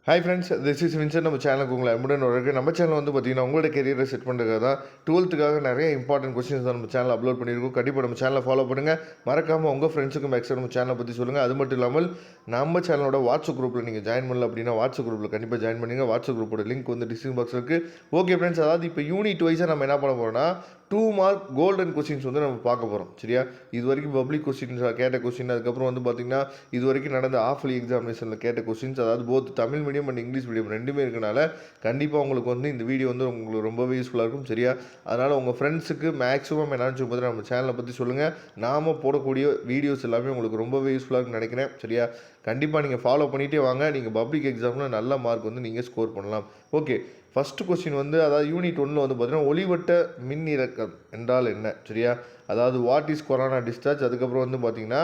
Hi friends, this is Vincent. நம்ம சேனலுக்கு உங்களை அன்புடன் வரவேற்கிறேன். நம்ம சேனல் வந்து பார்த்தீங்கன்னா உங்களோட கெரியரை செட் பண்ணுறதுக்காக தான் 12th நிறைய இம்பார்ட்டன்ட் கொஸ்டின்ஸ் தான் நம்ம சேனல் அப்லோட் பண்ணியிருக்கோம். கண்டிப்பாக நம்ம சேனலை ஃபாலோ பண்ணுங்கள். மறக்காமல் உங்கள் ஃப்ரெண்ட்ஸுக்கும் மேக்ஸிமம் நம்ம சேனலை பற்றி சொல்லுங்கள். அது மட்டும் இல்லாமல் நம்ம சேனலோட வாட்ஸ்அப் குரூப்பில் நீங்கள் ஜாயின் பண்ணல அப்படின்னா வாட்ஸ்அப் குரூப்பில் கண்டிப்பாக ஜாயின் பண்ணுங்க. வாட்ஸ்அப் குரூப்போட லிங்க் வந்து டிஸ்கிரிப்ஷன் பாக்ஸ் இருக்குது. ஓகே ஃப்ரெண்ட்ஸ், அதாவது இப்போ யூனிட் வைஸாக நம்ம என்ன பண்ண போகிறோம்னா 2 மார்க் கோல்டன் கொஸ்டின்ஸ் வந்து நம்ம பார்க்க போகிறோம். சரியா, இது வரைக்கும் பப்ளிக் கொஸ்டின்ஸ் கேட்ட கொஸ்டின், அதுக்கப்புறம் வந்து பார்த்திங்கன்னா இது வரைக்கும் நடந்த ஆஃப்லி எக்ஸாமினேஷனில் கேட்ட கொஸ்டின்ஸ், அதாவது both Tamil medium and English medium ரெண்டுமே இருக்கனால கண்டிப்பாக உங்களுக்கு வந்து இந்த வீடியோ வந்து உங்களுக்கு ரொம்பவே யூஸ்ஃபுல்லாக இருக்கும். சரியா, அதனால் உங்கள் ஃப்ரெண்ட்ஸுக்கு மேக்ஸிமம் என்னன்னு சொல்லி நம்ம சேனலை பற்றி சொல்லுங்கள். நாம் போடக்கூடிய வீடியோஸ் எல்லாமே உங்களுக்கு ரொம்பவே யூஸ்ஃபுல்லாக இருக்குன்னு நினைக்கிறேன். சரியா, கண்டிப்பாக நீங்கள் ஃபாலோ பண்ணிகிட்டே வாங்க. நீங்கள் பப்ளிக் எக்ஸாமில் நல்ல மார்க் வந்து நீங்கள் ஸ்கோர் பண்ணலாம். ஓகே, ஃபஸ்ட்டு கொஸ்டின் வந்து அதாவது யூனிட் 1 வந்து பார்த்தீங்கன்னா ஒளிவட்ட மின் இறக்கம் என்றால் என்ன? சரியா, அதாவது வாட் இஸ் கொரோனா டிஸ்சார்ஜ், அதுக்கப்புறம் வந்து பார்த்திங்கன்னா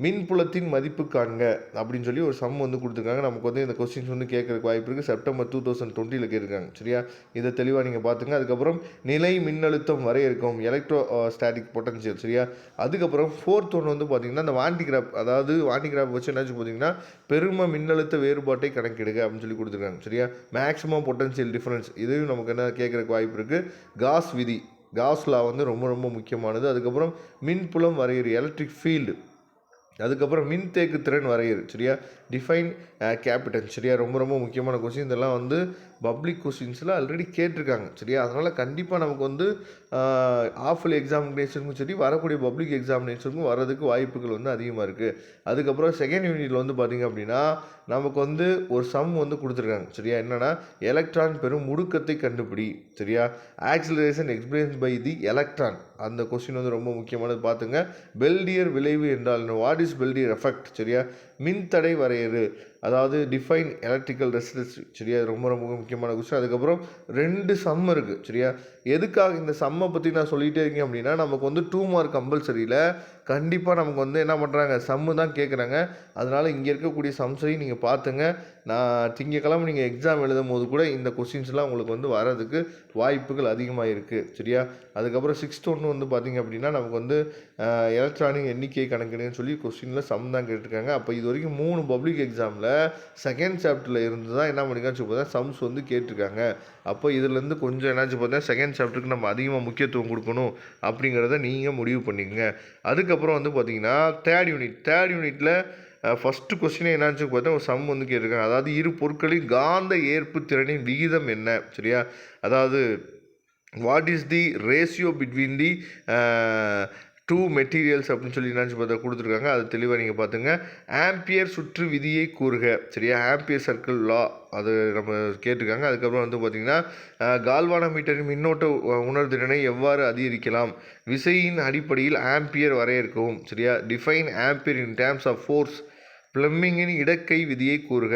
மின்புலத்தின் மதிப்பு காண்க அப்படின்னு சொல்லி ஒரு சம் வந்து கொடுத்துருக்காங்க. நமக்கு வந்து இந்த கொஸ்டின்ஸ் வந்து கேட்குறதுக்கு வாய்ப்பு இருக்குது. செப்டம்பர் 2020 கேட்டிருக்காங்க. சரியா, இதை தெளிவாக நீங்கள் பார்த்துங்க. அதுக்கப்புறம் நிலை மின்னழுத்தம் வரையறுக்கும் எலக்ட்ரோ ஸ்டாட்டிக் பொட்டன்ஷியல். சரியா, அதுக்கப்புறம் 4th ஒன்று வந்து பார்த்திங்கன்னா இந்த வாண்டிகிராஃப், அதாவது வாண்டிகிராஃப் வச்சு என்னாச்சு பார்த்தீங்கன்னா பெரும மின்னழுத்த வேறுபாட்டை கணக்கிடுங்க அப்படின்னு சொல்லி கொடுத்துருக்காங்க. சரியா, மேக்ஸிமம் பொட்டன்ஷியல் டிஃபரன்ஸ், இதையும் நமக்கு என்ன கேட்குறதுக்கு வாய்ப்பு இருக்குது. காஸ் விதி, காஸ் லா வந்து ரொம்ப ரொம்ப முக்கியமானது. அதுக்கப்புறம் மின்புலம் வரையறு எலக்ட்ரிக் ஃபீல்டு, அதுக்கப்புறம் மின்தேக்கு திறன் வரையறு. சரியா, டிஃபைன் கேபிட்டன்ஸ். சரியா, ரொம்ப ரொம்ப முக்கியமான கொஸ்டின். இதெல்லாம் வந்து பப்ளிக் கொஸ்டின்ஸில் ஆல்ரெடி கேட்டிருக்காங்க. சரியா, அதனால் கண்டிப்பாக நமக்கு வந்து ஆஃப்லி எக்ஸாமினேஷனுக்கும் சரி வரக்கூடிய பப்ளிக் எக்ஸாமினேஷனுக்கும் வர்றதுக்கு வாய்ப்புகள் வந்து அதிகமாக இருக்குது. அதுக்கப்புறம் செகண்ட் யூனிட்டில் வந்து பார்த்திங்க அப்படின்னா நமக்கு வந்து ஒரு சம் வந்து கொடுத்துருக்காங்க. சரியா, என்னென்னா எலக்ட்ரான் பெரும் முடுக்கத்தை கண்டுபிடி. சரியா, acceleration experience by the electron, அந்த கொஸ்டின் வந்து ரொம்ப முக்கியமானது பார்த்துங்க. பெல்டியர் விளைவு என்றால் வாட் இஸ் பெல்டியர் எஃபெக்ட்? சரியா, மின்தடை வரையறு, அதாவது டிஃபைன் எலக்ட்ரிக்கல் ரெசிஸ்டன்ஸ். சரியா, ரொம்ப ரொம்ப முக்கியமான கொஸ்டின். அதுக்கப்புறம் 2 சம் இருக்குது. சரியா, எதுக்காக இந்த சம்மை பற்றி நான் சொல்லிகிட்டே இருக்கேன் அப்படின்னா நமக்கு வந்து 2 மார்க் கம்பல்சரியில் கண்டிப்பாக நமக்கு வந்து என்ன பண்ணுறாங்க, சம்மு தான் கேட்குறாங்க. அதனால் இங்கே இருக்கக்கூடிய சம்ஸையும் நீங்கள் பார்த்துங்க. நான் திங்கக்கிழமை நீங்கள் எக்ஸாம் எழுதும் போது கூட இந்த கொஸ்டின்ஸ்லாம் உங்களுக்கு வந்து வரதுக்கு வாய்ப்புகள் அதிகமாக இருக்குது. சரியா, அதுக்கப்புறம் 6th ஒன்று வந்து பார்த்திங்க அப்படின்னா நமக்கு வந்து எலக்ட்ரானிக் எண்ணிக்கை கணக்கிடுன்னு சொல்லி கொஸ்டினில் சம் தான் கேட்டிருக்காங்க. அப்போ இது வரைக்கும் 3 பப்ளிக் எக்ஸாமில் செகண்ட் சாப்டரில் இருந்து தான் என்ன பண்ணிக்காச்சு பார்த்தா சம்ஸ் வந்து கேட்டிருக்காங்க. அப்போ இதுலேருந்து கொஞ்சம் என்னாச்சு பார்த்தா செகண்ட் சாப்டருக்கு நம்ம அதிகமாக முக்கியத்துவம் கொடுக்கணும் அப்படிங்கிறத நீங்கள் முடிவு பண்ணிக்கங்க. அதுக்கப்புறம் வந்து பார்த்திங்கன்னா தேர்ட் யூனிட்டில் ஃபஸ்ட்டு கொஸ்டினே என்னாச்சு பார்த்தா ஒரு சம் வந்து கேட்டிருக்காங்க. அதாவது இரு பொருட்களின் காந்த ஏற்பு திறனின் விகிதம் என்ன? சரியா, அதாவது what is the ratio between the 2 materials அப்படின்னு சொல்லி நினச்சி பார்த்தா கொடுத்துருக்காங்க. அது தெளிவாக நீங்கள் பார்த்துங்க. ஆம்பியர் சுற்று விதியை கூறுக. சரியா, ஆம்பியர் சர்க்கிள் லா, அது நம்ம கேட்டிருக்காங்க. அதுக்கப்புறம் வந்து பார்த்திங்கன்னா கால்வானோமீட்டரின் மின்னோட்ட உணர்திறனை எவ்வாறு அதிகரிக்கலாம், விசையின் அடிப்படையில் ஆம்பியர் வரையறுக்கவும். சரியா, define ampere in terms of force, பிளம்மிங்கின் இடக்கை விதியை கூறுக,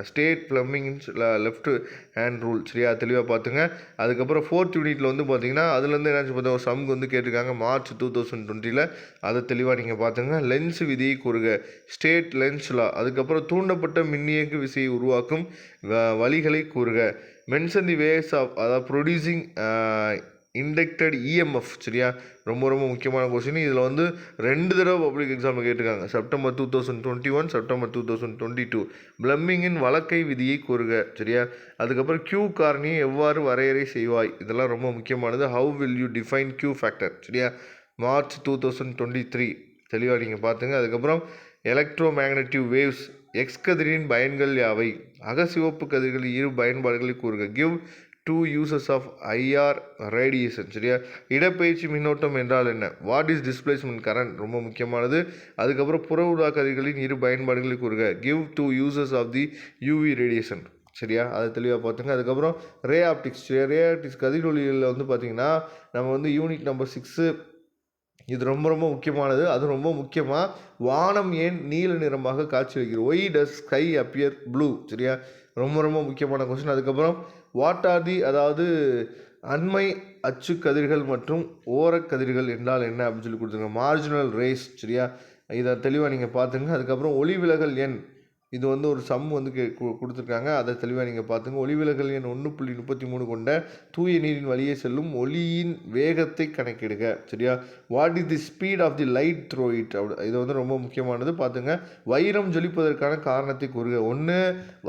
state Fleming's left hand rule. சரியா, தெளிவாக பார்த்துங்க. அதுக்கப்புறம் 4th யூனிட்டில் வந்து பார்த்தீங்கன்னா அதுலேருந்து என்னாச்சு பார்த்தா ஒரு சம் வந்து கேட்டிருக்காங்க மார்ச் 2020. அதை தெளிவாக நீங்கள் பார்த்துங்க. லென்ஸ் விதியை கூறுக, ஸ்டேட் லென்ஸ் லா. அதுக்கப்புறம் தூண்டப்பட்ட மின்னியக்கு விசையை உருவாக்கும் வழிகளை கூறுக, மென்ஷன் தி வேஸ் ஆஃப், அதாவது ப்ரொடியூசிங் இண்டக்டட் இஎம்எஃப். சரியா, ரொம்ப ரொம்ப முக்கியமான கொஸ்டின். இதில் வந்து 2 தடவை பப்ளிக் எக்ஸாமில் கேட்டிருக்காங்க, செப்டம்பர் 2021, செப்டம்பர் 2022. பிளம்மிங்கின் வழக்கை விதியை கூறுக. சரியா, அதுக்கப்புறம் கியூ காரணியை எவ்வாறு வரையறை செய்வாய், இதெல்லாம் ரொம்ப முக்கியமானது. How will you define Q factor? சரியா, மார்ச் 2023. தெளிவாக நீங்கள் பார்த்துங்க. அதுக்கப்புறம் எலக்ட்ரோ மேக்னட்டிவ் வேவ்ஸ், எக்ஸ் கதிரின் பயன்கள் யாவை, அகசிவப்பு கதிர்களின் இரு பயன்பாடுகளை கூறுக, give 2 uses of IR radiation. சரியா, இடப்பெயர்ச்சி மின்னோட்டம் என்றால் என்ன, வாட் இஸ் டிஸ்பிளேஸ்மெண்ட் கரண்ட், ரொம்ப முக்கியமானது. அதுக்கப்புறம் புற ஊதா கதிர்களின் இரு பயன்பாடுகளை கூறுக, give 2 uses of the UV radiation. சரியா, அதை தெளிவாக பார்த்துங்க. அதுக்கப்புறம் ரே ஆப்டிக்ஸ் கதிரொலிகளில் வந்து பார்த்திங்கன்னா நம்ம வந்து யூனிட் நம்பர் 6, இது ரொம்ப ரொம்ப முக்கியமானது. அது ரொம்ப முக்கியமாக வானம் ஏன் நீல நிறமாக காட்சியளிக்கிறது, ஒய் டஸ் ஸ்கை அப்பியர் ப்ளூ. சரியா, ரொம்ப ரொம்ப முக்கியமான கொஸ்டின். அதுக்கப்புறம் வாட் ஆர் தி, அதாவது அண்மை அச்சு கதிர்கள் மற்றும் ஓரக்கதிர்கள் என்றால் என்ன அப்படின்னு சொல்லி கொடுத்துருங்க, மார்ஜினல் ரேஸ். சரியா, இதை தெளிவாக நீங்கள் பார்த்துங்க. அதுக்கப்புறம் ஒளி விலகல் எண் இது வந்து ஒரு சம் வந்து கொடுத்துருக்காங்க. அதை தெளிவாக நீங்கள் பார்த்துங்க. ஒளிவிலகல் எண் 1.33 கொண்ட தூய நீரின் வழியே செல்லும் ஒளியின் வேகத்தை கணக்கிடுக. சரியா? What is the speed of the light through it? இது வந்து ரொம்ப முக்கியமானது, பார்த்துங்க. வைரம் ஜொலிப்பதற்கான காரணத்தை கூறுக. ஒன்று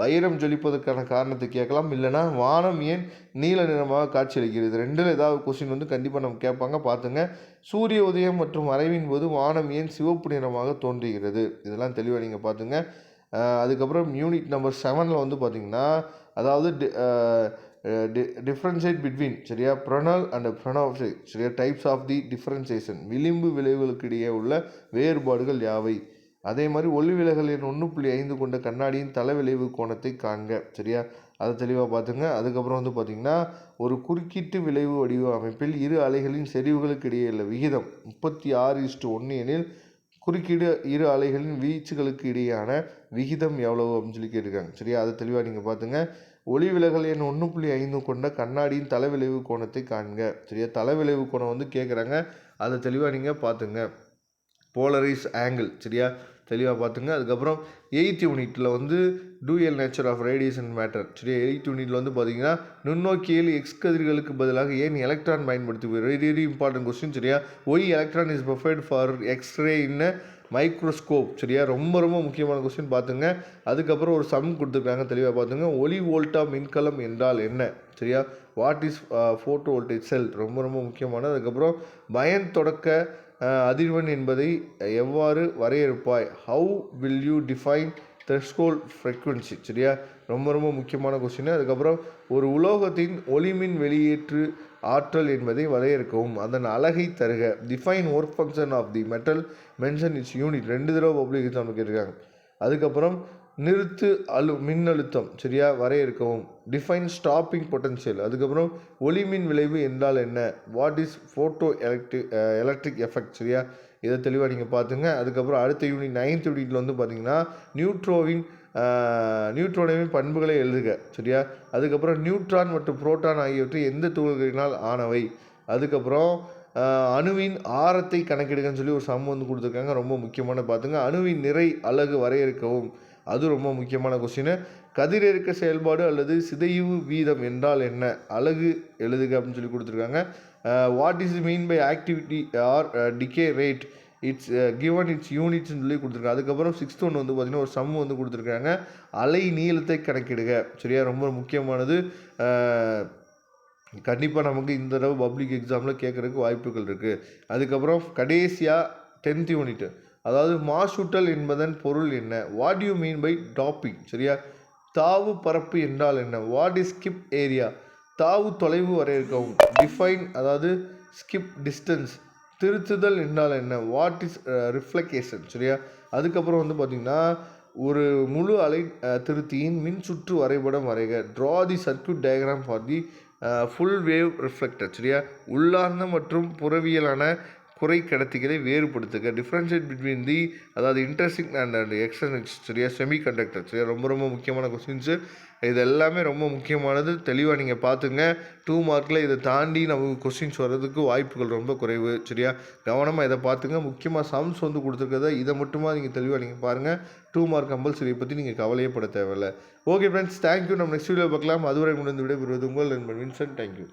வைரம் ஜொலிப்பதற்கான காரணத்தை கேட்கலாம், இல்லைனா வானம் ஏன் நீல நிறமாக காட்சியளிக்கிறது. ரெண்டில் ஏதாவது கொஸ்டின் வந்து கண்டிப்பாக நம்ம கேட்பாங்க, பார்த்துங்க. சூரிய உதயம் மற்றும் மறைவின் போது வானம் ஏன் சிவப்பு நிறமாக தோன்றுகிறது? இதெல்லாம் தெளிவாக நீங்கள் பார்த்துங்க. அதுக்கப்புறம் யூனிட் நம்பர் 7 வந்து பார்த்திங்கன்னா, அதாவது டிஃப்ரென்ஷியேட் பிட்வீன், சரியா, ப்ரொனல் அண்ட் ப்ரொனோப்சிக், சரியா, டைப்ஸ் ஆஃப் தி டிஃப்ரென்சியேஷன், விளிம்பு விளைவுகளுக்கு இடையே உள்ள வேறுபாடுகள் யாவை? அதே மாதிரி ஒளிவிலகல் எண் 1.5 கொண்ட கண்ணாடியின் தலைவிளைவு கோணத்தை காண்க. சரியா? அதை தெளிவாக பார்த்துங்க. அதுக்கப்புறம் வந்து பார்த்திங்கன்னா, ஒரு குறுக்கீட்டு விளைவு வடிவ அமைப்பில் இரு அலைகளின் செறிவுகளுக்கு இடையே உள்ள விகிதம் 36:1 எனில் குறுக்கீடு இரு அலைகளின் வீச்சுகளுக்கு இடையான விகிதம் எவ்வளவு அப்படின்னு சொல்லி கேட்டிருக்காங்க. சரியா? அதை தெளிவாக நீங்கள் பார்த்துங்க. ஒளிவிலகல் எண் 1.5 கொண்ட கண்ணாடியின் தலைவிளைவு கோணத்தை காண்க. சரியா? தலைவிளைவு கோணம் வந்து கேட்குறாங்க, அதை தெளிவாக நீங்கள் பார்த்துங்க. போலரைஸ் ஆங்கிள், சரியா, தெளிவாக பார்த்துங்க. அதுக்கப்புறம் 8th யூனிட்டில் வந்து dual nature of radiation matter. சரியா? 8th யூனிட்டில் வந்து பார்த்தீங்கன்னா, நுண்ணோக்கியில் எக்ஸ் கதிர்களுக்கு பதிலாக ஏன் எலக்ட்ரான் பயன்படுத்தி, வெரி இம்பார்ட்டன்ட் கொஸ்டின். சரியா? Why electron is preferred for X-ray in microscope. சரியா? ரொம்ப ரொம்ப முக்கியமான கொஸ்டின், பார்த்துங்க. அதுக்கப்புறம் ஒரு சம் கொடுத்துருக்காங்க, தெளிவாக பார்த்துங்க. ஒளி வோல்டா மின்கலம் என்றால் என்ன? சரியா? What is photo voltage cell? ரொம்ப ரொம்ப முக்கியமானது. அதுக்கப்புறம் பயன் தொடக்க அதிர்வெண் என்பதை எவ்வாறு வரையறுப்பாய்? How will you define threshold frequency? சரியா? ரொம்ப ரொம்ப முக்கியமான கொஸ்டின். அதுக்கப்புறம் ஒரு உலோகத்தின் ஒளிமின் வெளியேற்று ஆற்றல் என்பதை வரையறுக்கவும், அதன் அலகை தருக. Define work function of the metal, mention its unit. 2 தடவை பப்ளிக் எக்ஸாம் கேட்டிருக்காங்க. அதுக்கப்புறம் நிறுத்து மின்னழுத்தம், சரியா, வரையறுக்கவும். Define stopping potential. அதுக்கப்புறம் ஒளிமின் விளைவு என்றால் என்ன? What is photo electric effect? சரியா? இதை தெளிவாக நீங்கள் பார்த்துங்க. அதுக்கப்புறம் அடுத்த யூனிட் 9th யூனிட்டில் வந்து பார்த்திங்கன்னா, நியூட்ரோனின் பண்புகளை எழுதுக. சரியா? அதுக்கப்புறம் நியூட்ரான் மற்றும் புரோட்டான் ஆகியவற்றை எந்த துகள்களினால் ஆனவை? அதுக்கப்புறம் அணுவின் ஆரத்தை கணக்கிடுங்கன்னு சொல்லி ஒரு சம் வந்து கொடுத்துருக்காங்க, ரொம்ப முக்கியமான, பார்த்துங்க. அணுவின் நிறை அலகு வரையறுக்கவும், அது ரொம்ப முக்கியமான கொஸ்டின். கதிரியக்க செயல்பாடு அல்லது சிதைவு வீதம் என்றால் என்ன? அலகு எழுதுக அப்படின்னு சொல்லி கொடுத்துருக்காங்க. What is mean by activity or decay rate? It's given it's யூனிட்ஸ்னு சொல்லி கொடுத்துருக்காங்க. அதுக்கப்புறம் 6th ஒன் வந்து பார்த்திங்கன்னா, ஒரு சம் வந்து கொடுத்துருக்காங்க, அலை நீளத்தை கணக்கிடுக. சரியா? ரொம்ப முக்கியமானது. கண்டிப்பாக நமக்கு இந்த தடவை பப்ளிக் எக்ஸாமில் கேட்குறதுக்கு வாய்ப்புகள் இருக்குது. அதுக்கப்புறம் கடைசியாக 10th யூனிட், அதாவது மாசூட்டல் என்பதன் பொருள் என்ன? What you mean by doping? சரியா? தாவு பரப்பு என்றால் என்ன? What is skip area? தாவு தொலைவு வரையறுக்கவும். டிஃபைன், அதாவது ஸ்கிப் டிஸ்டன்ஸ். திருத்துதல் என்றால் என்ன? What is reflection? சரியா? அதுக்கப்புறம் வந்து பார்த்திங்கன்னா, ஒரு முழு அலை திருத்தியின் மின் சுற்று வரைபடம் வரைக. Draw the circuit diagram for the full wave reflector. சரியா? உள்ளார்ந்த மற்றும் புறவியலான குறை கடத்திகளை வேறுபடுத்துக. டிஃப்ரென்ஷியேட் பிட்வீன் தி, அதாவது இன்டர்சிங் அண்ட் எக்ஸ்டர்னல். சரியா? Semi conductor. சரியா? ரொம்ப ரொம்ப முக்கியமான கொஸ்டின்ஸு. இது எல்லாமே ரொம்ப முக்கியமானது, தெளிவாக நீங்கள் பார்த்துங்க. 2 மார்க்கில் இதை தாண்டி நமக்கு கொஸ்டின்ஸ் வர்றதுக்கு வாய்ப்புகள் ரொம்ப குறைவு. சரியா? கவனமாக இதை பார்த்துங்க. முக்கியமாக சம்ஸ் வந்து கொடுத்துருக்கத இதை மட்டுமா நீங்கள் தெளிவாக நீங்கள் பாருங்கள். 2 மார்க் கம்பல்சரியை பற்றி நீங்கள் கவலையே பட தேவையில்லை. Okay friends, thank you. நம்ம நெக்ஸ்ட் வீடியோ பார்க்கலாம். அதுவரை முடிந்து விடைபெறுவது உங்கள் நண்பன் வின்சென்ட். தேங்க்யூ.